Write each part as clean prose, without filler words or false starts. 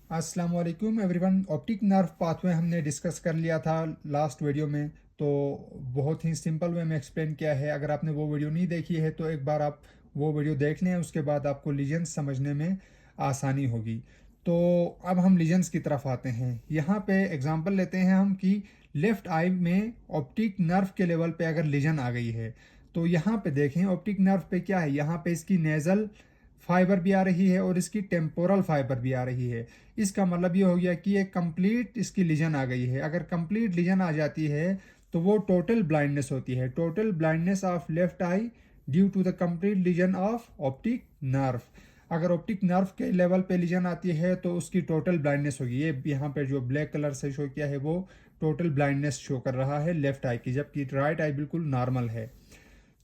अस्सलाम वालेकुम everyone. Optic nerve pathway हमने डिस्कस कर लिया था लास्ट वीडियो में। तो बहुत ही सिंपल वे में एक्सप्लेन किया है। अगर आपने वो वीडियो नहीं देखी है तो एक बार आप वो वीडियो देख लें, उसके बाद आपको लीजेंस समझने में आसानी होगी। तो अब हम लीजेंस की तरफ आते हैं। यहाँ पे एग्जांपल लेते हैं हम कि लेफ़्ट आई में ऑप्टिक नर्व के लेवल पे अगर लीजन आ गई है तो यहाँ पे देखें ऑप्टिक नर्व पे क्या है। यहाँ पे इसकी नेज़ल फाइबर भी आ रही है और इसकी टेम्पोरल फाइबर भी आ रही है। इसका मतलब ये हो गया कि एक कंप्लीट इसकी लीजन आ गई है। अगर कंप्लीट लीजन आ जाती है तो वो टोटल ब्लाइंडनेस होती है, total blindness of left eye due to the complete lesion of optic nerve. अगर ऑप्टिक नर्व के लेवल पे लीजन आती है तो उसकी टोटल ब्लाइंडनेस होगी। ये यहाँ पे जो ब्लैक कलर से शो किया है वो टोटल ब्लाइंडनेस शो कर रहा है लेफ्ट आई की, जबकि राइट आई बिल्कुल नॉर्मल है।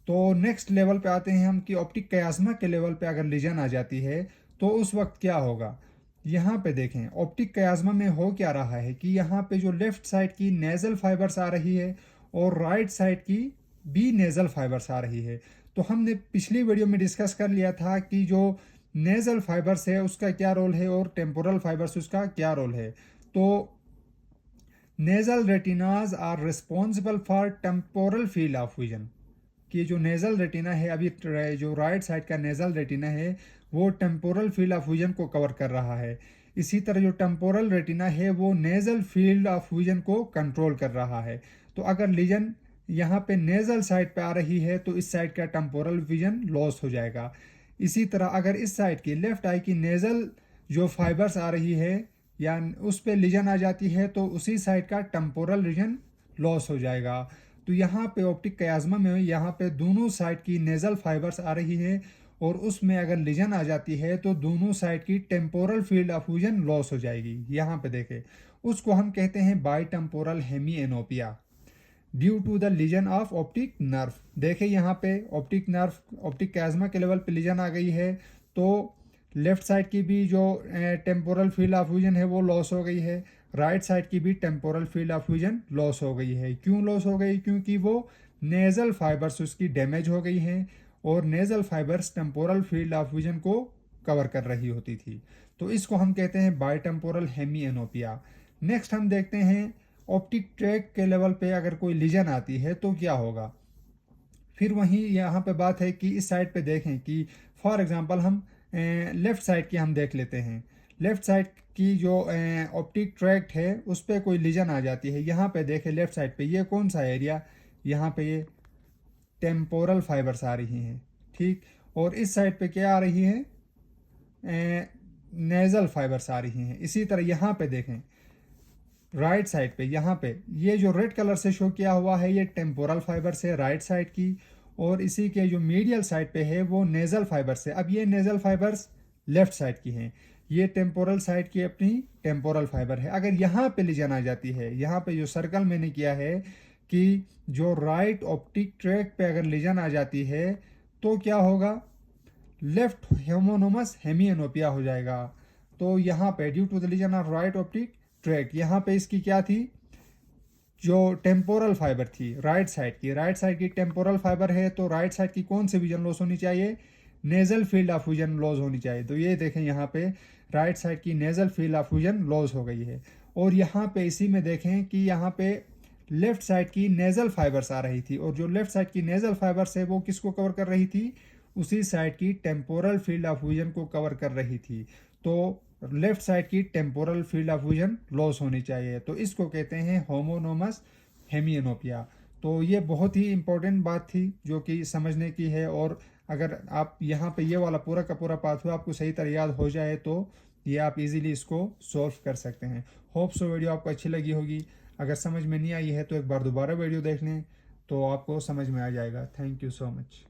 तो नेक्स्ट लेवल पे आते हैं हम कि ऑप्टिक कयास्मा के लेवल पे अगर लीजन आ जाती है तो उस वक्त क्या होगा। यहाँ पे देखें ऑप्टिक कयास्मा में हो क्या रहा है कि यहाँ पे जो लेफ्ट साइड की नेजल फाइबर्स आ रही है और राइट साइड की भी नेजल फाइबर्स आ रही है। तो हमने पिछली वीडियो में डिस्कस कर लिया था कि जो नेजल फाइबर्स है उसका क्या रोल है और टेम्पोरल फाइबर्स उसका क्या रोल है। तो nasal retinas are responsible for temporal field of vision. कि जो नेज़ल रेटिना है, अभी जो राइट साइड का नेज़ल रेटिना है वो टेम्पोरल फील्ड ऑफ विजन को कवर कर रहा है। इसी तरह जो टेम्पोरल रेटिना है वो नेज़ल फील्ड ऑफ विजन को कंट्रोल कर रहा है। तो अगर लीजन यहाँ पे नेज़ल साइड पे आ रही है तो इस साइड का टेम्पोरल विजन लॉस हो जाएगा। इसी तरह अगर इस साइड की लेफ्ट आई की नेज़ल जो फाइबर्स आ रही है या उस पे लीजन आ जाती है तो उसी साइड का टेम्पोरल रीजन लॉस हो जाएगा। तो यहाँ पे ऑप्टिक कयास्मा में यहाँ पे दोनों साइड की नेजल फाइबर्स आ रही है और उसमें अगर लीजन आ जाती है तो दोनों साइड की temporal field of vision loss हो जाएगी। यहाँ पे देखें उसको हम कहते हैं bitemporal hemianopia due to the lesion of optic nerve. देखें यहाँ पे ऑप्टिक नर्व ऑप्टिक कयास्मा के लेवल पे लीजन आ गई है तो लेफ्ट साइड की भी जो टेम्पोरल फील्ड ऑफ विजन है वो लॉस हो गई है, राइट साइड की भी temporal field of vision loss हो गई है। क्यों लॉस हो गई? क्योंकि वो नेजल फाइबर्स उसकी डैमेज हो गई हैं और nasal fibres temporal field of vision को कवर कर रही होती थी। तो इसको हम कहते हैं बाई टेम्पोरल हेमिएनोपिया। नेक्स्ट हम देखते हैं ऑप्टिक ट्रैक के लेवल पे अगर कोई लीजन आती है तो क्या होगा। फिर वहीं यहाँ पे बात है कि इस साइड पे देखें कि फॉर एग्जांपल हम लेफ़्ट साइड की हम देख लेते हैं। लेफ़्ट साइड की जो ऑप्टिक ट्रैक्ट है उस पर कोई लीजन आ जाती है। यहाँ पे देखें लेफ़्ट साइड पे ये कौन सा एरिया, यहाँ पे ये टेम्पोरल फाइबर्स आ रही हैं, ठीक। और इस साइड पे क्या आ रही है, नेज़ल फाइबर्स आ रही हैं। इसी तरह यहाँ पे देखें राइट साइड पे, यहाँ पे ये जो रेड कलर से शो किया हुआ है ये टेम्पोरल फाइबर से राइट साइड की, और इसी के जो मीडियल साइड पे है वो नेजल फाइबर से। अब ये नेजल फाइबर्स लेफ्ट साइड की हैं, ये टेम्पोरल साइड की अपनी टेम्पोरल फाइबर है। अगर यहाँ पे लीजन आ जाती है, यहाँ पे जो सर्कल मैंने किया है कि जो राइट ऑप्टिक ट्रैक पे अगर लीजन आ जाती है तो क्या होगा, लेफ्ट होमोनोमस हेमिएनोपिया हो जाएगा। तो यहाँ पे due to the lesion of right optic tract, यहाँ पे इसकी क्या थी, जो टेम्पोरल फाइबर थी राइट साइड की टेम्पोरल फाइबर है तो राइट साइड की कौन सी विजन लॉस होनी चाहिए, nasal field of vision loss होनी चाहिए। तो ये देखें यहाँ पे राइट साइड की nasal field of vision loss हो गई है। और यहाँ पे इसी में देखें कि यहाँ पे लेफ्ट साइड की नेजल फाइबर्स आ रही थी और जो लेफ्ट साइड की नेजल फाइबर्स है वो किसको कवर कर रही थी, उसी साइड की टेम्पोरल फील्ड ऑफ विजन को कवर कर रही थी। तो लेफ्ट साइड की temporal field of vision loss होनी चाहिए। तो इसको कहते हैं होमोनोमस हेमिएनोपिया। तो ये बहुत ही इंपॉर्टेंट बात थी जो कि समझने की है। और अगर आप यहाँ पे ये वाला पूरा का पूरा पाथवे आपको सही तरह याद हो जाए तो ये आप इजीली इसको सॉल्व कर सकते हैं। होप सो वीडियो आपको अच्छी लगी होगी। अगर समझ में नहीं आई है तो एक बार दोबारा वीडियो देख लें तो आपको समझ में आ जाएगा। Thank you so much.